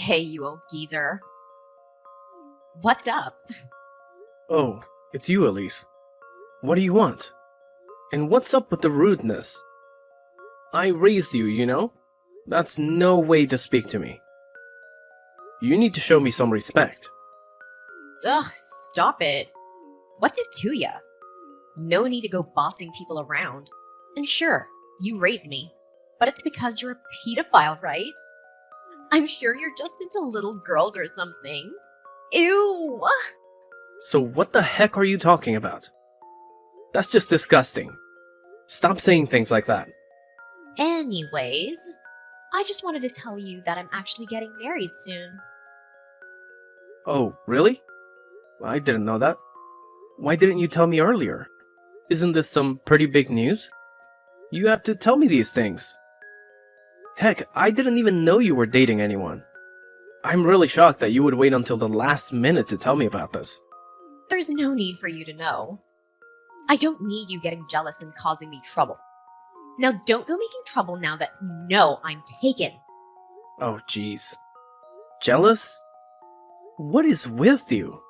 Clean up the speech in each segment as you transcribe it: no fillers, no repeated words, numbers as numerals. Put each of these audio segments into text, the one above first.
Hey, you old geezer. What's up? Oh, it's you, Elise. What do you want? And what's up with the rudeness? I raised you, you know? That's no way to speak to me. You need to show me some respect. Ugh, stop it. What's it to ya? No need to go bossing people around. And sure, you raised me, but it's because you're a pedophile, right? I'm sure you're just into little girls or something. Ew! So what the heck are you talking about? That's just disgusting. Stop saying things like that. Anyways, I just wanted to tell you that I'm actually getting married soon. Oh, really? I didn't know that. Why didn't you tell me earlier? Isn't this some pretty big news? You have to tell me these things. Heck, I didn't even know you were dating anyone. I'm really shocked that you would wait until the last minute to tell me about this. There's no need for you to know. I don't need you getting jealous and causing me trouble. Now don't go making trouble now that you know I'm taken. Oh, jeez. Jealous? What is with you?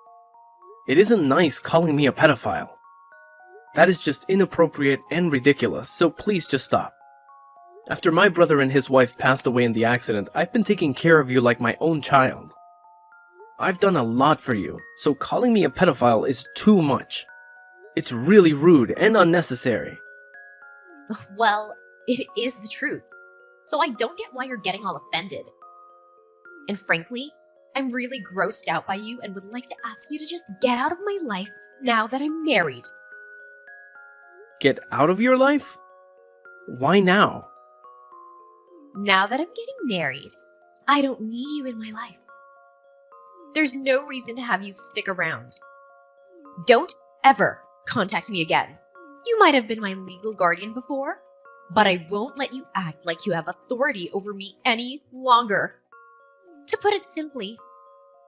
It isn't nice calling me a pedophile. That is just inappropriate and ridiculous, so please just stop. After my brother and his wife passed away in the accident, I've been taking care of you like my own child. I've done a lot for you, so calling me a pedophile is too much. It's really rude and unnecessary. Well, it is the truth, so I don't get why you're getting all offended. And frankly, I'm really grossed out by you and would like to ask you to just get out of my life now that I'm married. Get out of your life? Why now? Now that I'm getting married, I don't need you in my life. There's no reason to have you stick around. Don't ever contact me again. You might have been my legal guardian before, but I won't let you act like you have authority over me any longer. To put it simply,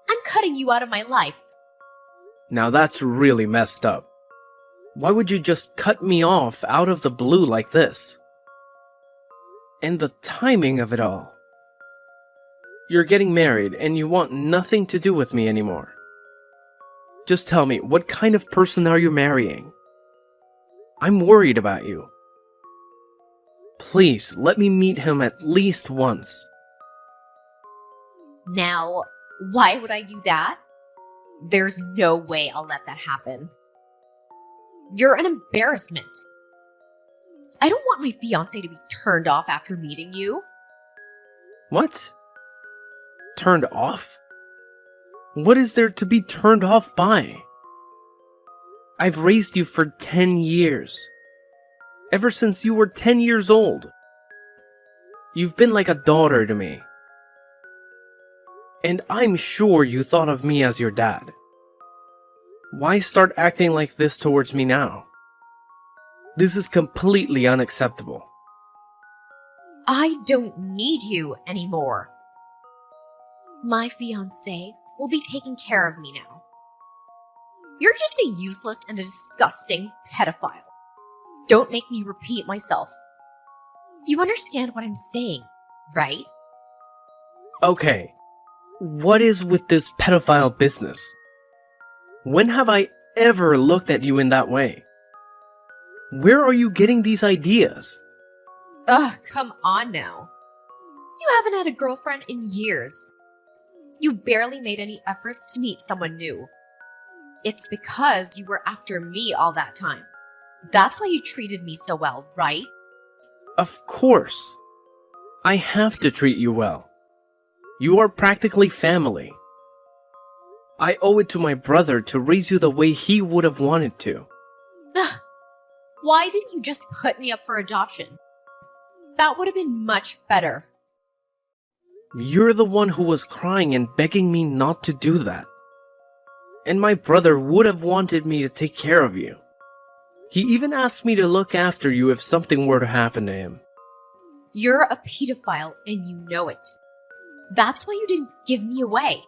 I'm cutting you out of my life. Now that's really messed up. Why would you just cut me off out of the blue like this? And the timing of it all. You're getting married and you want nothing to do with me anymore. Just tell me, what kind of person are you marrying? I'm worried about you. Please, let me meet him at least once. Now, why would I do that? There's no way I'll let that happen. You're an embarrassment. I don't want my fiancé to be turned off after meeting you. What? Turned off? What is there to be turned off by? I've raised you for 10 years. Ever since you were 10 years old. You've been like a daughter to me. And I'm sure you thought of me as your dad. Why start acting like this towards me now? This is completely unacceptable. I don't need you anymore. My fiancé will be taking care of me now. You're just a useless and a disgusting pedophile. Don't make me repeat myself. You understand what I'm saying, right? Okay, what is with this pedophile business? When have I ever looked at you in that way? Where are you getting these ideas? Ugh, come on now. You haven't had a girlfriend in years. You barely made any efforts to meet someone new. It's because you were after me all that time. That's why you treated me so well, right? Of course. I have to treat you well. You are practically family. I owe it to my brother to raise you the way he would have wanted to. Ugh. Why didn't you just put me up for adoption? That would have been much better. You're the one who was crying and begging me not to do that. And my brother would have wanted me to take care of you. He even asked me to look after you if something were to happen to him. You're a pedophile and you know it. That's why you didn't give me away.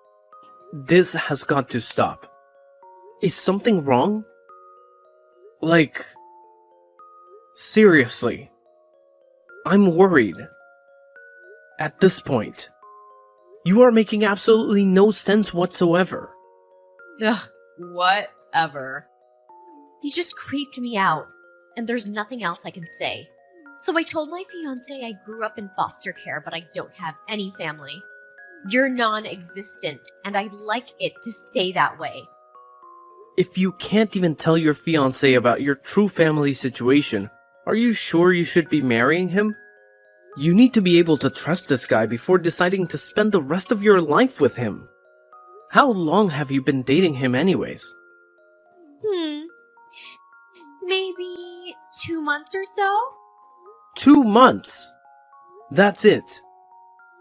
This has got to stop. Is something wrong? Like, seriously, I'm worried. At this point, You are making absolutely no sense whatsoever. Ugh, whatever. You just creeped me out, and there's nothing else I can say. So I told my fiancé I grew up in foster care, but I don't have any family. You're non-existent, and I'd like it to stay that way. If you can't even tell your fiancé about your true family situation, are you sure you should be marrying him? You need to be able to trust this guy before deciding to spend the rest of your life with him. How long have you been dating him anyways? Maybe 2 months or so? 2 months? That's it.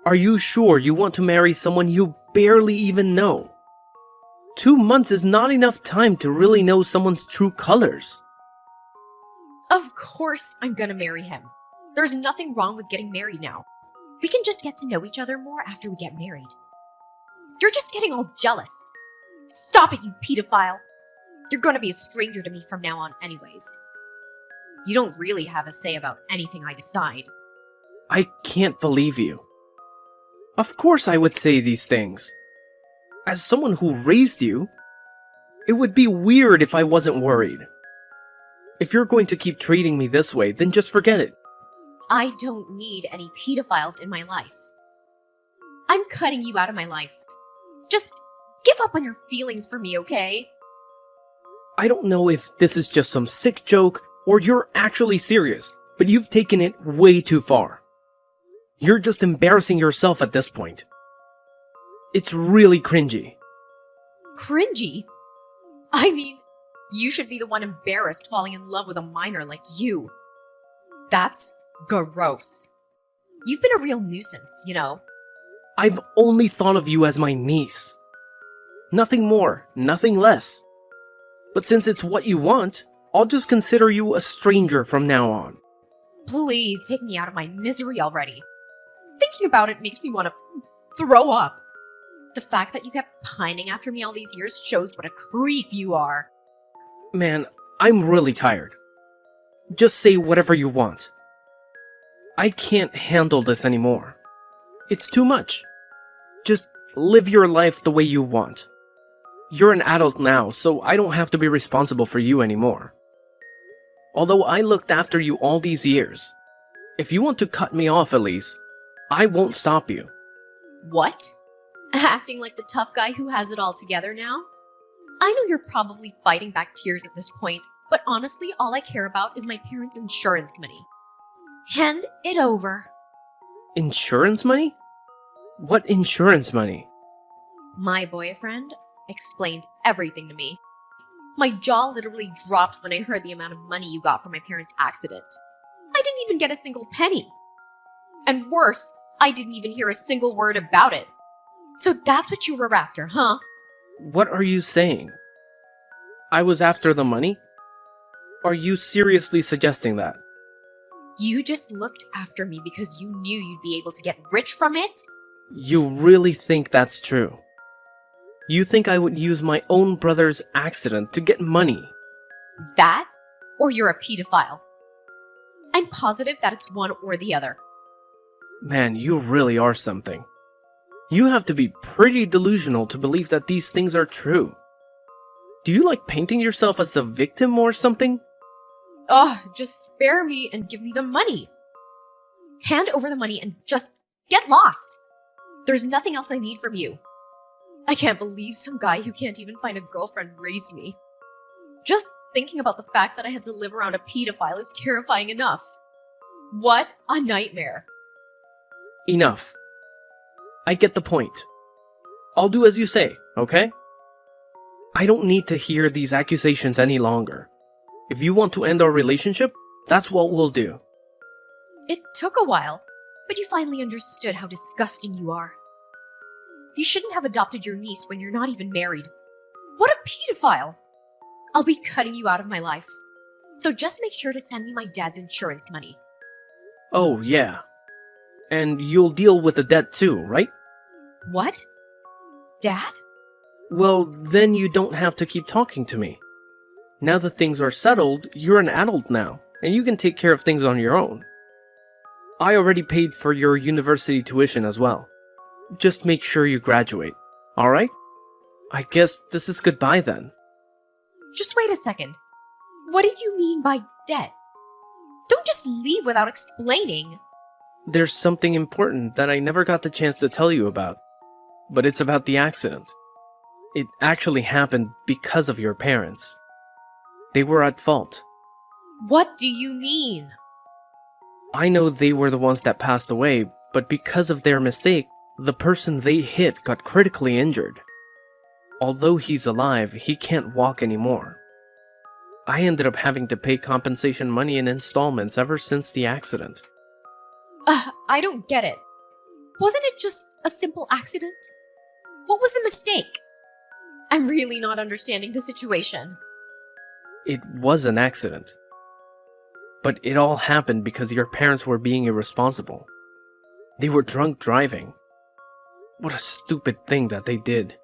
Are you sure you want to marry someone you barely even know? 2 months is not enough time to really know someone's true colors. Of course I'm gonna marry him. There's nothing wrong with getting married now. We can just get to know each other more after we get married. You're just getting all jealous. Stop it, you pedophile. You're gonna be a stranger to me from now on anyways. You don't really have a say about anything I decide. I can't believe you. Of course I would say these things. As someone who raised you, it would be weird if I wasn't worried. If you're going to keep treating me this way, then just forget it. I don't need any pedophiles in my life. I'm cutting you out of my life. Just give up on your feelings for me, okay? I don't know if this is just some sick joke or you're actually serious, but you've taken it way too far. You're just embarrassing yourself at this point. It's really cringy. Cringy? I mean, you should be the one embarrassed falling in love with a minor like you. That's gross. You've been a real nuisance, you know. I've only thought of you as my niece. Nothing more, nothing less. But since it's what you want, I'll just consider you a stranger from now on. Please take me out of my misery already. Thinking about it makes me want to throw up. The fact that you kept pining after me all these years shows what a creep you are. Man, I'm really tired. Just say whatever you want. I can't handle this anymore. It's too much. Just live your life the way you want. You're an adult now, so I don't have to be responsible for you anymore. Although I looked after you all these years, if you want to cut me off, Elise, I won't stop you. What? Acting like the tough guy who has it all together now? I know you're probably fighting back tears at this point, but honestly, all I care about is my parents' insurance money. Hand it over. Insurance money? What insurance money? My boyfriend explained everything to me. My jaw literally dropped when I heard the amount of money you got from my parents' accident. I didn't even get a single penny. And worse, I didn't even hear a single word about it. So that's what you were after, huh? What are you saying? I was after the money? Are you seriously suggesting that? You just looked after me because you knew you'd be able to get rich from it? You really think that's true? You think I would use my own brother's accident to get money? That? Or you're a pedophile? I'm positive that it's one or the other. Man, you really are something. You have to be pretty delusional to believe that these things are true. Do you like painting yourself as the victim or something? Ugh, just spare me and give me the money. Hand over the money and just get lost. There's nothing else I need from you. I can't believe some guy who can't even find a girlfriend raised me. Just thinking about the fact that I had to live around a pedophile is terrifying enough. What a nightmare. Enough. I get the point. I'll do as you say, okay? I don't need to hear these accusations any longer. If you want to end our relationship, that's what we'll do. It took a while, but you finally understood how disgusting you are. You shouldn't have adopted your niece when you're not even married. What a pedophile! I'll be cutting you out of my life. So just make sure to send me my dad's insurance money. Oh, yeah. And you'll deal with the debt too, right? What? Dad? Well, then you don't have to keep talking to me. Now that things are settled, you're an adult now, and you can take care of things on your own. I already paid for your university tuition as well. Just make sure you graduate, alright? I guess this is goodbye then. Just wait a second. What did you mean by debt? Don't just leave without explaining. There's something important that I never got the chance to tell you about, but it's about the accident. It actually happened because of your parents. They were at fault. What do you mean? I know they were the ones that passed away, but because of their mistake, the person they hit got critically injured. Although he's alive, he can't walk anymore. I ended up having to pay compensation money in installments ever since the accident. I don't get it. Wasn't it just a simple accident? What was the mistake? I'm really not understanding the situation. It was an accident. But it all happened because your parents were being irresponsible. They were drunk driving. What a stupid thing that they did.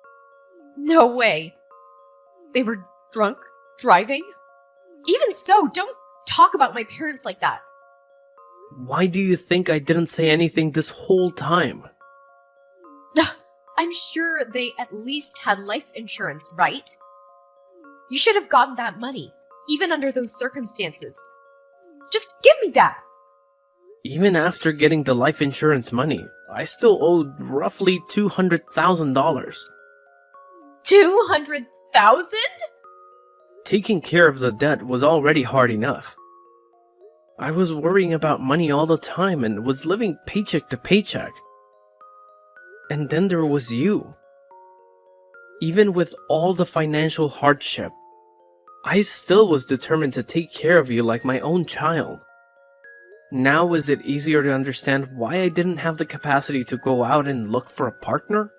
No way. They were drunk driving? Even so, don't talk about my parents like that. Why do you think I didn't say anything this whole time? I'm sure they at least had life insurance, right? You should have gotten that money, even under those circumstances. Just give me that! Even after getting the life insurance money, I still owed roughly $200,000. 200,000? Taking care of the debt was already hard enough. I was worrying about money all the time and was living paycheck to paycheck. And then there was you. Even with all the financial hardship, I still was determined to take care of you like my own child. Now is it easier to understand why I didn't have the capacity to go out and look for a partner?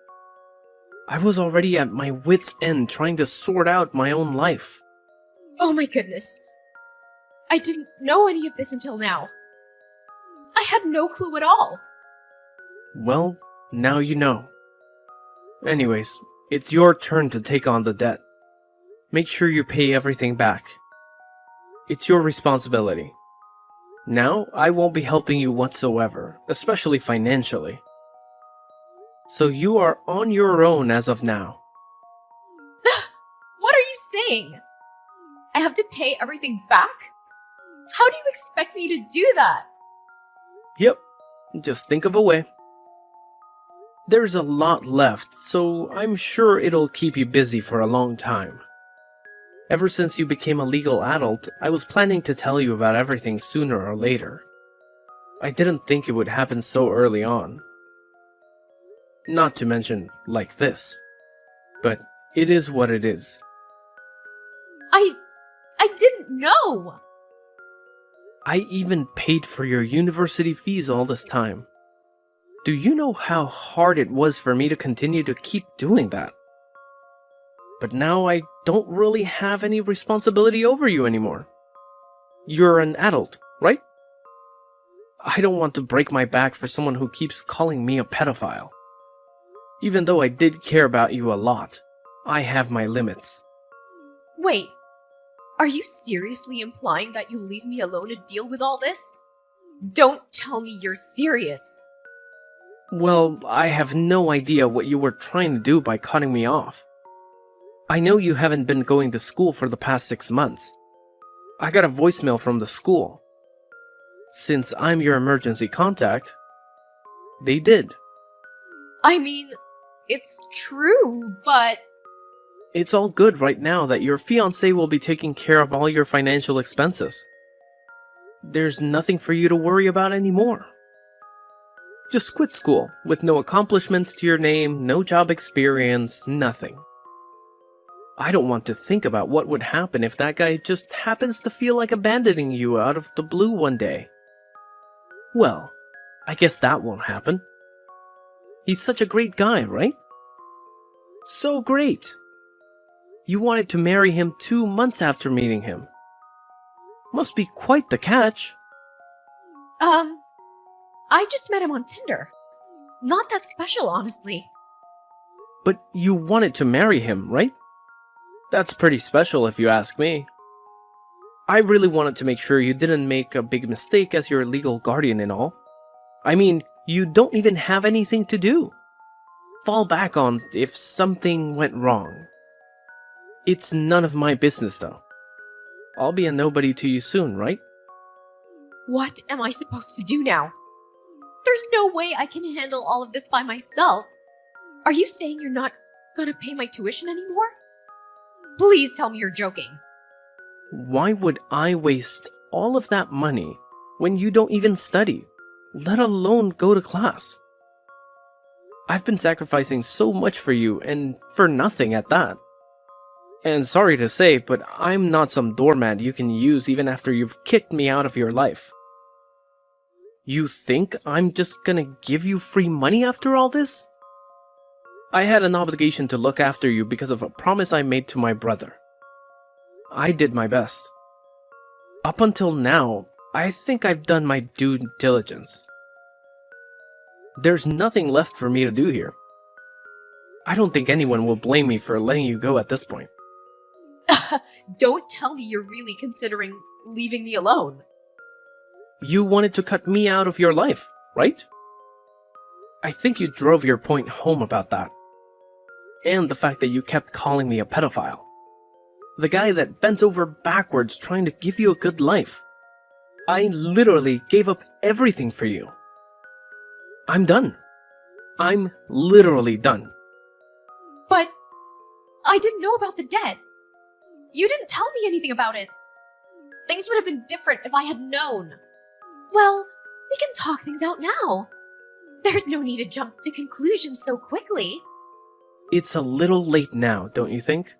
I was already at my wit's end trying to sort out my own life. Oh my goodness. I didn't know any of this until now. I had no clue at all. Well, now you know. Anyways, it's your turn to take on the debt. Make sure you pay everything back. It's your responsibility. Now, I won't be helping you whatsoever, especially financially. So you are on your own as of now. What are you saying? I have to pay everything back? How do you expect me to do that? Yep, just think of a way. There's a lot left, so I'm sure it'll keep you busy for a long time. Ever since you became a legal adult, I was planning to tell you about everything sooner or later. I didn't think it would happen so early on. Not to mention, like this. But it is what it is. I didn't know! I even paid for your university fees all this time. Do you know how hard it was for me to continue to keep doing that? But now I don't really have any responsibility over you anymore. You're an adult, right? I don't want to break my back for someone who keeps calling me a pedophile. Even though I did care about you a lot, I have my limits. Wait, are you seriously implying that you leave me alone to deal with all this? Don't tell me you're serious. Well, I have no idea what you were trying to do by cutting me off. I know you haven't been going to school for the past 6 months. I got a voicemail from the school. Since I'm your emergency contact, they did. I mean, it's true, but... It's all good right now that your fiancé will be taking care of all your financial expenses. There's nothing for you to worry about anymore. Just quit school, with no accomplishments to your name, no job experience, nothing. I don't want to think about what would happen if that guy just happens to feel like abandoning you out of the blue one day. Well, I guess that won't happen. He's such a great guy, right? So great! You wanted to marry him 2 months after meeting him. Must be quite the catch. I just met him on Tinder. Not that special, honestly. But you wanted to marry him, right? That's pretty special if you ask me. I really wanted to make sure you didn't make a big mistake as your legal guardian and all. I mean, you don't even have anything to do. fall back on if something went wrong. It's none of my business, though. I'll be a nobody to you soon, right? What am I supposed to do now? There's no way I can handle all of this by myself. Are you saying you're not gonna pay my tuition anymore? Please tell me you're joking. Why would I waste all of that money when you don't even study, let alone go to class? I've been sacrificing so much for you, and for nothing at that. And sorry to say, but I'm not some doormat you can use even after you've kicked me out of your life. You think I'm just gonna give you free money after all this? I had an obligation to look after you because of a promise I made to my brother. I did my best. Up until now, I think I've done my due diligence. There's nothing left for me to do here. I don't think anyone will blame me for letting you go at this point. Don't tell me you're really considering leaving me alone. You wanted to cut me out of your life, right? I think you drove your point home about that. And the fact that you kept calling me a pedophile. The guy that bent over backwards trying to give you a good life. I literally gave up everything for you. I'm done. I'm literally done. But I didn't know about the debt. You didn't tell me anything about it. Things would have been different if I had known. Well, we can talk things out now. There's no need to jump to conclusions so quickly. It's a little late now, don't you think?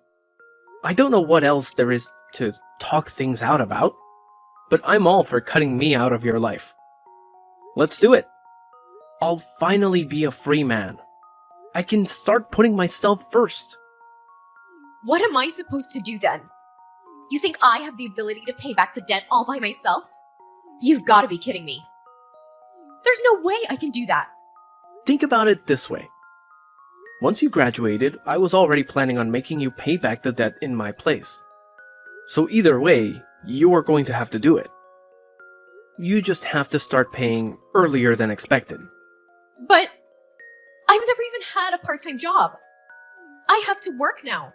I don't know what else there is to talk things out about, but I'm all for cutting me out of your life. Let's do it. I'll finally be a free man. I can start putting myself first. What am I supposed to do then? You think I have the ability to pay back the debt all by myself? You've got to be kidding me. There's no way I can do that. Think about it this way. Once you graduated, I was already planning on making you pay back the debt in my place. So either way, you are going to have to do it. You just have to start paying earlier than expected. But I've never even had a part-time job. I have to work now.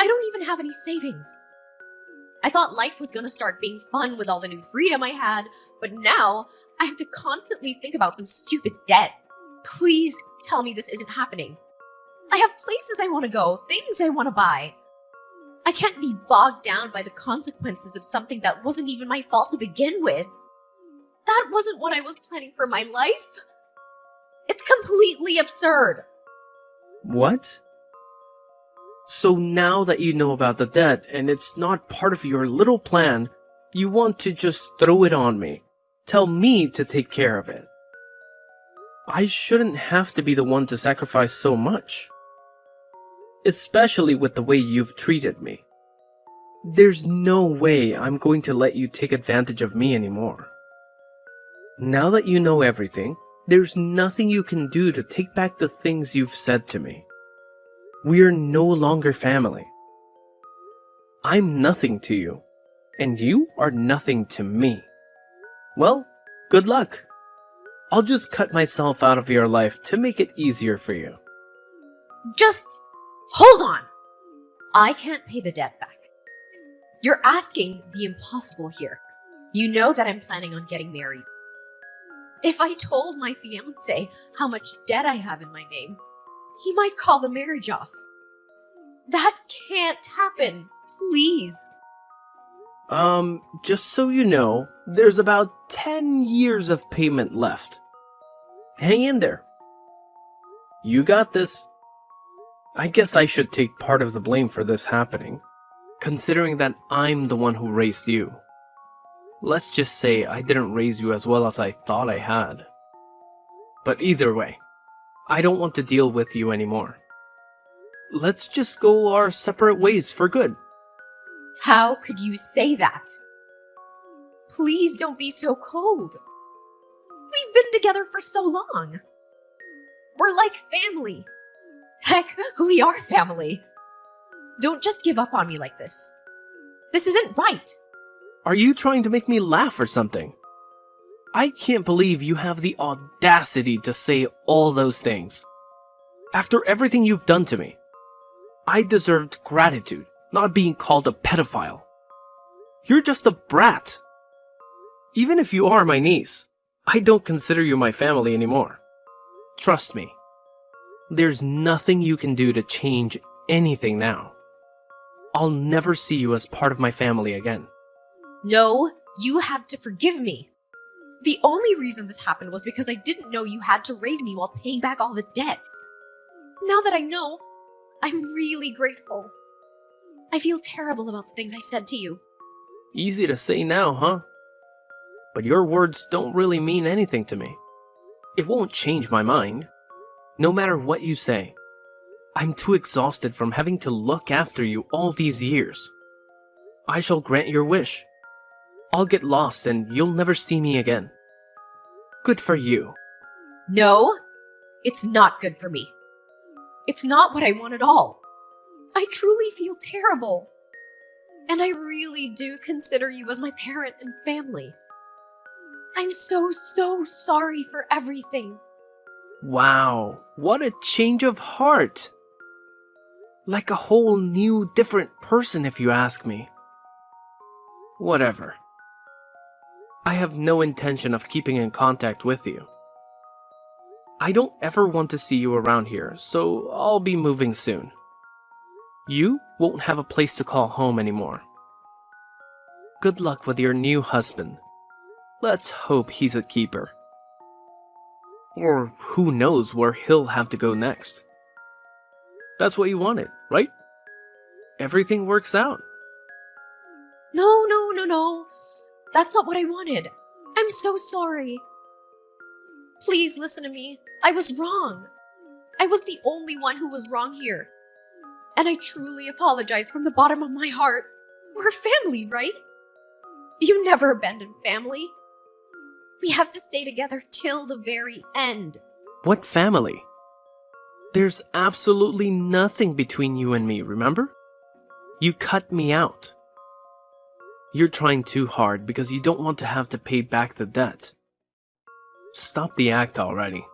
I don't even have any savings. I thought life was gonna start being fun with all the new freedom I had, but now I have to constantly think about some stupid debt. Please tell me this isn't happening. I have places I want to go, things I want to buy. I can't be bogged down by the consequences of something that wasn't even my fault to begin with. That wasn't what I was planning for my life. It's completely absurd. What? So now that you know about the debt and it's not part of your little plan, you want to just throw it on me. Tell me to take care of it. I shouldn't have to be the one to sacrifice so much. Especially with the way you've treated me. There's no way I'm going to let you take advantage of me anymore. Now that you know everything, there's nothing you can do to take back the things you've said to me. We're no longer family. I'm nothing to you, and you are nothing to me. Well, good luck. I'll just cut myself out of your life to make it easier for you. Just hold on. I can't pay the debt back. You're asking the impossible here. You know that I'm planning on getting married. If I told my fiancé how much debt I have in my name, he might call the marriage off. That can't happen. Please. Just so you know, there's about 10 years of payment left. Hang in there. You got this. I guess I should take part of the blame for this happening, considering that I'm the one who raised you. Let's just say I didn't raise you as well as I thought I had. But either way, I don't want to deal with you anymore. Let's just go our separate ways for good. How could you say that? Please don't be so cold. We've been together for so long. We're like family. Heck, we are family. Don't just give up on me like this. This isn't right. Are you trying to make me laugh or something? I can't believe you have the audacity to say all those things. After everything you've done to me, I deserved gratitude, not being called a pedophile. You're just a brat. Even if you are my niece, I don't consider you my family anymore. Trust me, there's nothing you can do to change anything now. I'll never see you as part of my family again. No, you have to forgive me. The only reason this happened was because I didn't know you had to raise me while paying back all the debts. Now that I know, I'm really grateful. I feel terrible about the things I said to you. Easy to say now, huh? But your words don't really mean anything to me. It won't change my mind. No matter what you say, I'm too exhausted from having to look after you all these years. I shall grant your wish. I'll get lost and you'll never see me again. Good for you. No, it's not good for me. It's not what I want at all. I truly feel terrible. And I really do consider you as my parent and family. I'm so sorry for everything. Wow, what a change of heart. Like a whole new, different person if you ask me. Whatever. I have no intention of keeping in contact with you. I don't ever want to see you around here, so I'll be moving soon. You won't have a place to call home anymore. Good luck with your new husband. Let's hope he's a keeper. Or who knows where he'll have to go next. That's what you wanted, right? Everything works out. No. That's not what I wanted. I'm so sorry. Please listen to me. I was wrong. I was the only one who was wrong here. And I truly apologize from the bottom of my heart. We're family, right? You never abandoned family. We have to stay together till the very end. What family? There's absolutely nothing between you and me, remember? You cut me out. You're trying too hard because you don't want to have to pay back the debt. Stop the act already.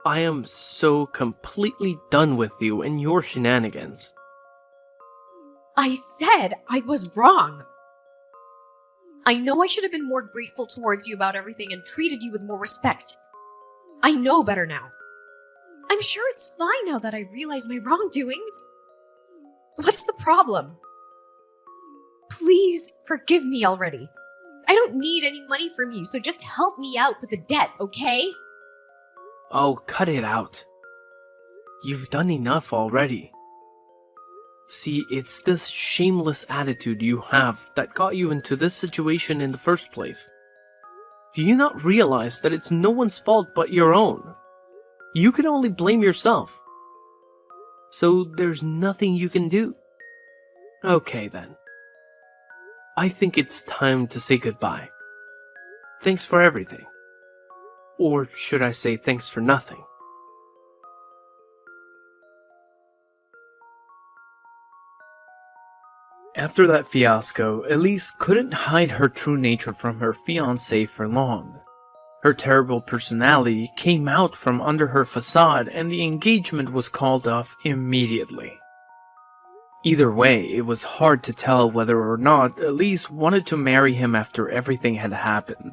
I am so completely done with you and your shenanigans. I said I was wrong. I know I should have been more grateful towards you about everything and treated you with more respect. I know better now. I'm sure it's fine now that I realize my wrongdoings. What's the problem? Please forgive me already. I don't need any money from you, so just help me out with the debt, okay? Oh, cut it out. You've done enough already. See, it's this shameless attitude you have that got you into this situation in the first place. Do you not realize that it's no one's fault but your own? You can only blame yourself. So there's nothing you can do. Okay then. I think it's time to say goodbye. Thanks for everything. Or should I say thanks for nothing? After that fiasco, Elise couldn't hide her true nature from her fiancé for long. Her terrible personality came out from under her facade and the engagement was called off immediately. Either way, it was hard to tell whether or not Elise wanted to marry him after everything had happened.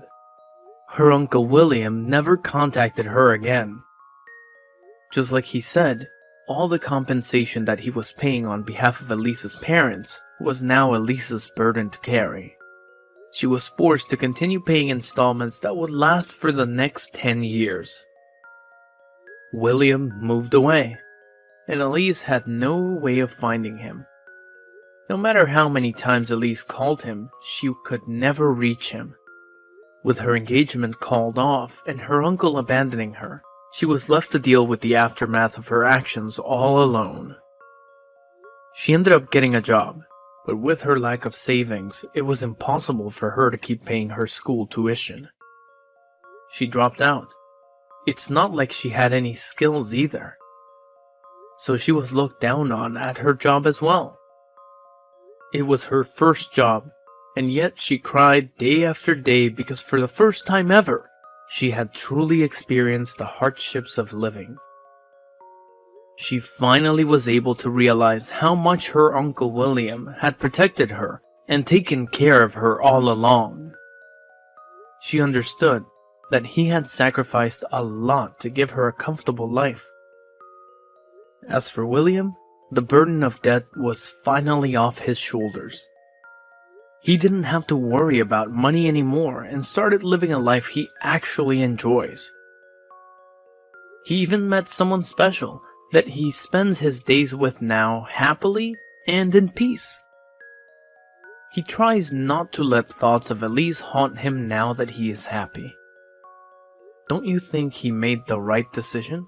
Her uncle William never contacted her again. Just like he said, all the compensation that he was paying on behalf of Elise's parents was now Elise's burden to carry. She was forced to continue paying installments that would last for the next 10 years. William moved away, and Elise had no way of finding him. No matter how many times Elise called him, she could never reach him. With her engagement called off and her uncle abandoning her, she was left to deal with the aftermath of her actions all alone. She ended up getting a job, but with her lack of savings, it was impossible for her to keep paying her school tuition. She dropped out. It's not like she had any skills either. So she was looked down on at her job as well. It was her first job, and yet she cried day after day because for the first time ever, she had truly experienced the hardships of living. She finally was able to realize how much her Uncle William had protected her and taken care of her all along. She understood that he had sacrificed a lot to give her a comfortable life. As for William, the burden of debt was finally off his shoulders. He didn't have to worry about money anymore and started living a life he actually enjoys. He even met someone special that he spends his days with now happily and in peace. He tries not to let thoughts of Elise haunt him now that he is happy. Don't you think he made the right decision?